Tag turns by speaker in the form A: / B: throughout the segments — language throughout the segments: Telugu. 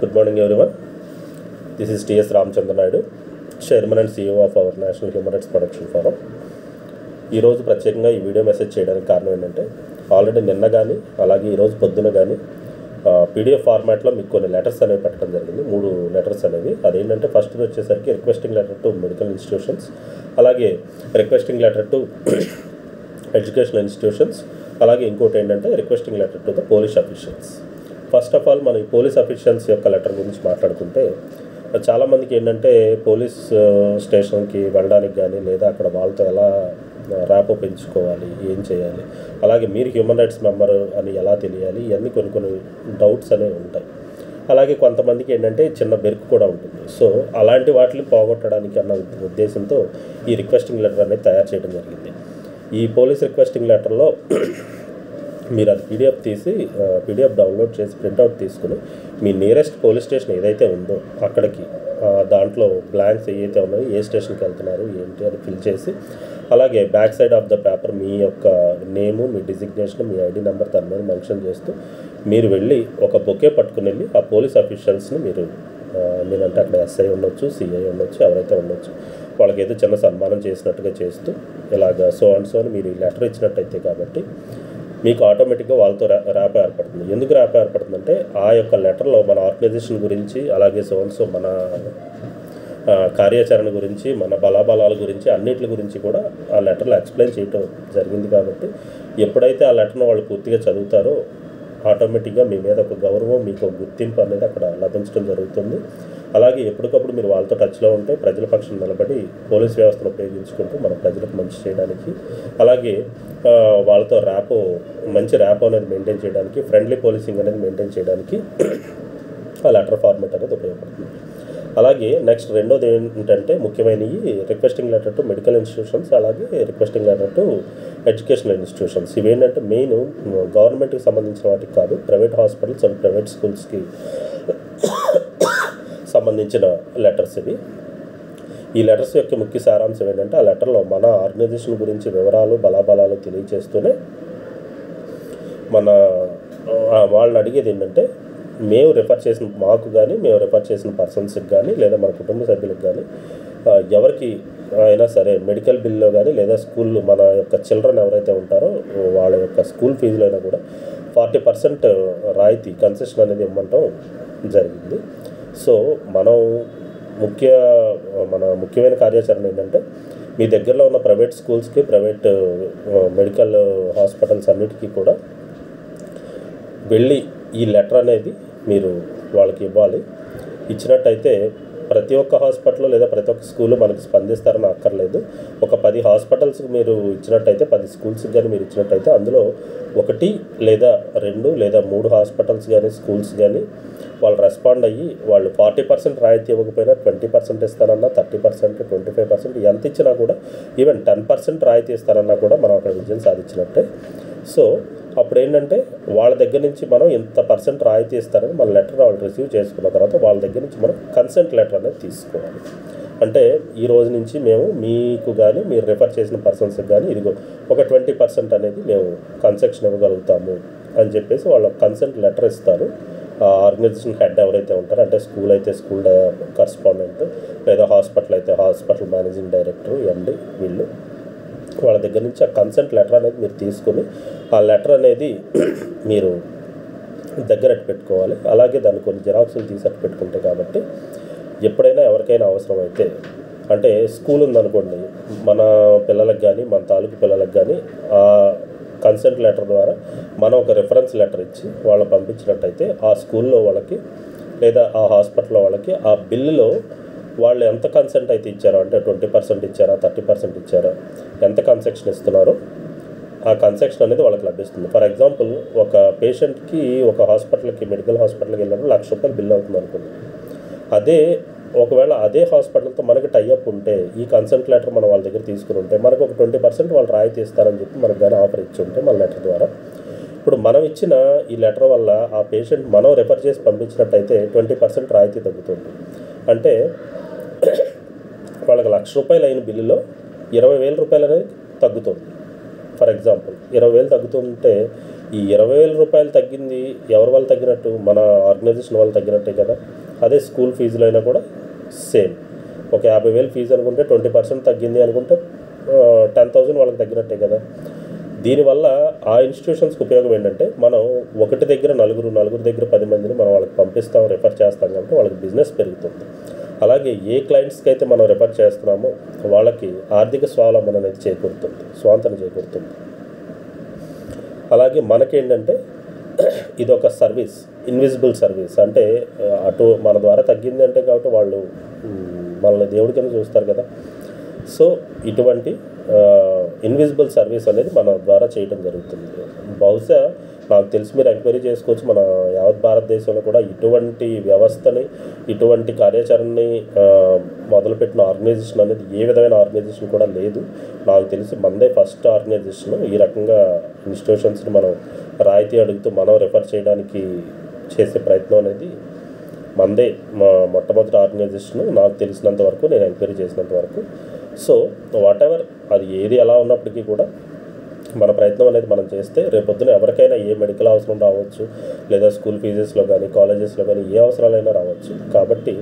A: Good morning, everyone. This is T.S. Ramchandra Naidu, Chairman and CEO of our National Human Rights Protection Forum. ఈరోజు ప్రత్యేకంగా ఈ వీడియో మెసేజ్ చేయడానికి కారణం ఏంటంటే ఆల్రెడీ నిన్న కానీ అలాగే ఈరోజు పొద్దున కానీ పీడిఎఫ్ ఫార్మాట్లో మీకు కొన్ని లెటర్స్ అనేవి పెట్టడం జరిగింది. 3 లెటర్స్ అనేవి. అదేంటంటే ఫస్ట్ వచ్చేసరికి requesting letter to medical institutions, అలాగే requesting letter to educational institutions, అలాగే ఇంకోటి ఏంటంటే requesting letter to the police officials. First of all మనం ఈ పోలీస్ అఫీషియల్స్ యొక్క లెటర్ గురించి మాట్లాడుకుంటే చాలామందికి ఏంటంటే పోలీస్ స్టేషన్కి వెళ్ళడానికి కానీ లేదా అక్కడ వాళ్ళతో ఎలా ర్యాపో పెంచుకోవాలి, ఏం చేయాలి, అలాగే మీరు హ్యూమన్ రైట్స్ మెంబర్ అని ఎలా తెలియాలి, ఇవన్నీ కొన్ని డౌట్స్ అనేవి ఉంటాయి. అలాగే కొంతమందికి ఏంటంటే చిన్న బెరుకు కూడా ఉంటుంది. సో అలాంటి వాటిని పోగొట్టడానికి అన్న ఉద్దేశంతో ఈ రిక్వెస్టింగ్ లెటర్ అనేది తయారు చేయడం జరిగింది. ఈ పోలీస్ రిక్వెస్టింగ్ లెటర్లో మీరు అది పీడిఎఫ్ డౌన్లోడ్ చేసి ప్రింట్అవుట్ తీసుకుని మీ నియరెస్ట్ పోలీస్ స్టేషన్ ఏదైతే ఉందో అక్కడికి దాంట్లో బ్లాంక్స్ ఏవైతే ఉన్నాయో ఏ స్టేషన్కి వెళ్తున్నారు ఏంటి అని ఫిల్ చేసి, అలాగే back side of the paper మీ యొక్క నేము, మీ డిజిగ్నేషన్, మీ ఐడి నెంబర్ దాని మీద మెన్షన్ చేస్తూ మీరు వెళ్ళి ఒక బొకే పట్టుకుని వెళ్ళి ఆ పోలీస్ అఫీషియల్స్ని మీరంటే అక్కడ ఎస్ఐ ఉండొచ్చు, సిఐ ఉండొచ్చు, ఎవరైతే ఉండొచ్చు వాళ్ళకి ఏదో చిన్న సన్మానం చేసినట్టుగా చేస్తూ ఇలాగా సో అని మీరు ఈ లెటర్ ఇచ్చినట్టయితే కాబట్టి మీకు ఆటోమేటిక్గా వాళ్ళతో ర్యాప్ ఏర్పడుతుంది. ఎందుకు ర్యాప్ ఏర్పడుతుందంటే ఆ యొక్క లెటర్లో మన ఆర్గనైజేషన్ గురించి, అలాగే సో మన కార్యాచరణ గురించి, మన బలాబలాల గురించి, అన్నిటి గురించి కూడా ఆ లెటర్లో ఎక్స్ప్లెయిన్ చేయటం జరిగింది. కాబట్టి ఎప్పుడైతే ఆ లెటర్ను వాళ్ళు పూర్తిగా చదువుతారో ఆటోమేటిక్గా మీ మీద ఒక గౌరవం, మీకు ఒక గుర్తింపు అనేది అక్కడ లభించడం జరుగుతుంది. అలాగే ఎప్పటికప్పుడు మీరు వాళ్ళతో టచ్లో ఉంటే ప్రజల పక్షం నిలబడి పోలీస్ వ్యవస్థను ఉపయోగించుకుంటూ మన ప్రజలకు మంచి చేయడానికి, అలాగే వాళ్ళతో మంచి ర్యాపో అనేది మెయింటైన్ చేయడానికి, ఫ్రెండ్లీ పోలీసింగ్ అనేది మెయింటైన్ చేయడానికి ఆ లెటర్ ఫార్మాట్ అనేది ఉపయోగపడుతుంది. అలాగే నెక్స్ట్ రెండోది ఏంటంటే ముఖ్యమైనవి requesting letter to medical institutions, అలాగే requesting letter to educational institutions. ఇవేంటంటే మెయిన్ గవర్నమెంట్కి సంబంధించిన వాటికి కాదు, ప్రైవేట్ హాస్పిటల్స్ అండ్ ప్రైవేట్ స్కూల్స్కి సంబంధించిన లెటర్స్ ఇవి. ఈ లెటర్స్ యొక్క ముఖ్య సారాంశం ఏంటంటే ఆ లెటర్లో మన ఆర్గనైజేషన్ గురించి వివరాలు, బలాబలాలు తెలియజేస్తూనే వాళ్ళని అడిగేది ఏంటంటే మేము రిఫర్ చేసిన పర్సన్స్కి కానీ లేదా మన కుటుంబ సభ్యులకు కానీ ఎవరికి అయినా సరే మెడికల్ బిల్లో కానీ లేదా స్కూల్ మన యొక్క చిల్డ్రన్ ఎవరైతే ఉంటారో వాళ్ళ యొక్క స్కూల్ ఫీజులో అయినా కూడా 40% రాయితీ కన్సెషన్ అనేది ఇవ్వమంటాం జరిగింది. సో మన ముఖ్యమైన కార్యాచరణ ఏంటంటే మీ దగ్గరలో ఉన్న ప్రైవేట్ స్కూల్స్కి, ప్రైవేట్ మెడికల్ హాస్పిటల్స్ అన్నిటికీ కూడా వెళ్ళి ఈ లెటర్ అనేది మీరు వాళ్ళకి ఇవ్వాలి. ఇచ్చినట్టయితే ప్రతి ఒక్క హాస్పిటల్ లేదా ప్రతి ఒక్క స్కూల్ మనకి స్పందిస్తారని అక్కర్లేదు. ఒక 10 హాస్పిటల్స్కి మీరు ఇచ్చినట్టయితే, 10 స్కూల్స్కి కానీ మీరు ఇచ్చినట్టయితే అందులో 1 లేదా 2 లేదా 3 హాస్పిటల్స్ కానీ స్కూల్స్ కానీ వాళ్ళు రెస్పాండ్ అయ్యి వాళ్ళు 40% రాయితీ ఇవ్వకపోయినా 20% ఇస్తానన్నా, 30%, 25% ఎంత ఇచ్చినా కూడా, ఈవెన్ 10% రాయితీ ఇస్తానన్నా కూడా మనం అక్కడ విజయం సాధించినట్టే. సో అప్పుడు ఏంటంటే వాళ్ళ దగ్గర నుంచి మనం ఇంత % రాయితీ ఇస్తారని మన లెటర్ వాళ్ళు రిసీవ్ చేసుకున్న తర్వాత వాళ్ళ దగ్గర నుంచి మనం కన్సెంట్ లెటర్ అనేది తీసుకోవాలి. అంటే ఈ రోజు నుంచి మేము మీకు కానీ మీరు రిఫర్ చేసిన పర్సన్స్కి కానీ ఇదిగో ఒక 20% అనేది మేము కన్సెషన్ ఇవ్వగలుగుతాము అని చెప్పేసి వాళ్ళ కన్సెంట్ లెటర్ ఇస్తారు. ఆర్గనైజేషన్ హెడ్ ఎవరైతే ఉంటారో, అంటే స్కూల్ అయితే స్కూల్ కరస్పాండెంట్, లేదా హాస్పిటల్ అయితే హాస్పిటల్ మేనేజింగ్ డైరెక్టర్, ఎండి, వీళ్ళు వాళ్ళ దగ్గర నుంచి ఆ కన్సెంట్ లెటర్ అనేది మీరు తీసుకుని ఆ లెటర్ అనేది మీరు దగ్గర పెట్టుకోవాలి. అలాగే దాన్ని కొన్ని జిరాక్సులు తీసి పెట్టుకుంటే కాబట్టి ఎప్పుడైనా ఎవరికైనా అవసరం అయితే, అంటే స్కూల్ ఉందనుకోండి, మన పిల్లలకు కానీ మన తాలూకు పిల్లలకు కానీ ఆ కన్సెంట్ లెటర్ ద్వారా మనం ఒక రిఫరెన్స్ లెటర్ ఇచ్చి వాళ్ళు పంపించినట్టయితే ఆ స్కూల్లో వాళ్ళకి లేదా ఆ హాస్పిటల్లో వాళ్ళకి ఆ బిల్లులో వాళ్ళు ఎంత కన్సెంట్ అయితే ఇచ్చారో, అంటే 20% ఇచ్చారా, 30% ఇచ్చారా, ఎంత కన్సెషన్ ఇస్తున్నారో ఆ కన్సెషన్ అనేది వాళ్ళకి లభిస్తుంది. ఫర్ ఎగ్జాంపుల్ ఒక పేషెంట్కి ఒక హాస్పిటల్కి, మెడికల్ హాస్పిటల్కి వెళ్ళినప్పుడు ₹1,00,000 బిల్ అవుతుంది అనుకోండి. ఒకవేళ అదే హాస్పిటల్తో మనకి టైఅప్ ఉంటే ఈ కన్సెంట్ లెటర్ మనం వాళ్ళ దగ్గర తీసుకుని ఉంటే మనకు ఒక 20% వాళ్ళు రాయితీ ఇస్తారని చెప్పి మనకు కానీ ఆఫర్ ఇచ్చి ఉంటే మన లెటర్ ద్వారా, ఇప్పుడు మనం ఇచ్చిన ఈ లెటర్ వల్ల ఆ పేషెంట్ మనం రెఫర్ చేసి పంపించినట్టయితే 20% రాయితీ తగ్గుతుంది. అంటే వాళ్ళకి ₹1,00,000 అయిన బిల్లులో ₹20,000 అనేది తగ్గుతుంది. ఫర్ ఎగ్జాంపుల్ 20,000 తగ్గుతుంటే ఈ 20,000 రూపాయలు తగ్గింది ఎవరి వాళ్ళు తగ్గినట్టు? మన ఆర్గనైజేషన్ వాళ్ళు తగ్గినట్టే కదా. అదే స్కూల్ ఫీజులో అయినా కూడా సేమ్. ఒక 50,000 ఫీజు అనుకుంటే 20% తగ్గింది అనుకుంటే 10,000 వాళ్ళకి తగ్గినట్టే కదా. దీనివల్ల ఆ ఇన్స్టిట్యూషన్స్కి ఉపయోగం ఏంటంటే, మనం ఒకటి దగ్గర నలుగురు దగ్గర 10 మందిని మనం వాళ్ళకి పంపిస్తాం, రెఫర్ చేస్తాం కాబట్టి వాళ్ళకి బిజినెస్ పెరుగుతుంది. అలాగే ఏ క్లయింట్స్కి అయితే మనం రెఫర్ చేస్తున్నామో వాళ్ళకి ఆర్థిక స్వావలంబన అనేది స్వాంతన చేకూరుతుంది. అలాగే మనకేంటంటే ఇదొక సర్వీస్, ఇన్విజిబుల్ సర్వీస్. అంటే అటు మన ద్వారా తగ్గింది అంటే కాబట్టి వాళ్ళు మనల్ని దేవుడి కింద చూస్తారు కదా. సో ఇటువంటి ఇన్విజిబుల్ సర్వీస్ అనేది మన ద్వారా చేయడం జరుగుతుంది. బహుశా నాకు తెలిసి మీరు ఎంక్వైరీ చేసుకోవచ్చు, మన యావత్ భారతదేశంలో కూడా ఇటువంటి వ్యవస్థని, ఇటువంటి కార్యాచరణని మొదలుపెట్టిన ఆర్గనైజేషన్ అనేది ఏ విధమైన ఆర్గనైజేషన్ కూడా లేదు. నాకు తెలిసి మనదే ఫస్ట్ ఆర్గనైజేషన్. ఈ రకంగా ఇన్స్టిట్యూషన్స్ని మనం రాయితీ అడుగుతూ మనం రెఫర్ చేయడానికి చేసే ప్రయత్నం అనేది మనదే మొట్టమొదటి ఆర్గనైజేషన్ నాకు తెలిసినంత వరకు, నేను ఎంక్వైరీ చేసినంత వరకు. సో వాట్ ఎవర్ అది ఏది ఎలా ఉన్నప్పటికీ కూడా మన ప్రయత్నం అనేది మనం చేస్తే రేపొద్దున ఎవరికైనా ఏ మెడికల్ అవసరం రావచ్చు, లేదా స్కూల్ ఫీజెస్లో కానీ కాలేజెస్లో కానీ ఏ అవసరాలైనా రావచ్చు. కాబట్టి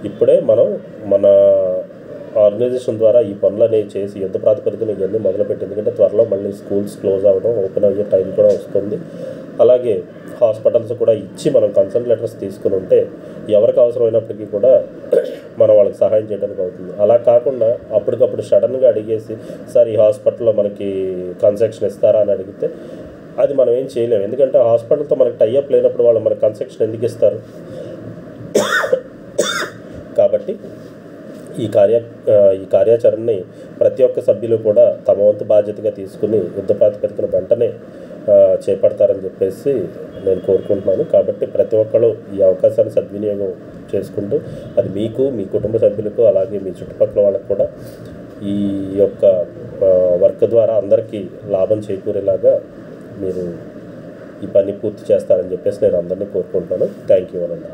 A: ఇప్పుడే మనం మన ఆర్గనైజేషన్ ద్వారా ఈ పనులనే చేసి యుద్ధ ప్రాతిపదికన ఇవన్నీ మొదలుపెట్టింది. ఎందుకంటే త్వరలో మళ్ళీ స్కూల్స్ క్లోజ్ అవ్వడం, ఓపెన్ అయ్యే టైం కూడా వస్తుంది. అలాగే హాస్పిటల్స్ కూడా ఇచ్చి మనం కన్సల్ట్ లెటర్స్ తీసుకుని ఉంటే ఎవరికి అవసరమైనప్పటికీ కూడా మనం వాళ్ళకి సహాయం చేయడానికి అవుతుంది. అలా కాకుండా అప్పటికప్పుడు సడన్గా అడిగేసి సార్ ఈ హాస్పిటల్లో మనకి కన్సెషన్ ఇస్తారా అని అడిగితే అది మనం ఏం చేయలేము. ఎందుకంటే హాస్పిటల్తో మనకి టైఅప్ లేనప్పుడు వాళ్ళు మనకి కన్సెషన్ ఎందుకు ఇస్తారు? కాబట్టి ఈ కార్యాచరణని ప్రతి ఒక్క సభ్యులు కూడా తమ వంతు బాధ్యతగా తీసుకుని యుద్ధ ప్రాతిపదికన వెంటనే చేపడతారని చెప్పేసి నేను కోరుకుంటున్నాను. కాబట్టి ప్రతి ఒక్కరు ఈ అవకాశాన్ని సద్వినియోగం చేసుకుంటూ అది మీకు, మీ కుటుంబ సభ్యులకు, అలాగే మీ చుట్టుపక్కల వాళ్ళకు కూడా ఈ యొక్క వర్క్ ద్వారా అందరికీ లాభం చేకూరేలాగా మీరు ఈ పని పూర్తి చేస్తారని చెప్పేసి నేను అందరినీ కోరుకుంటున్నాను. థ్యాంక్ యూ అనండి.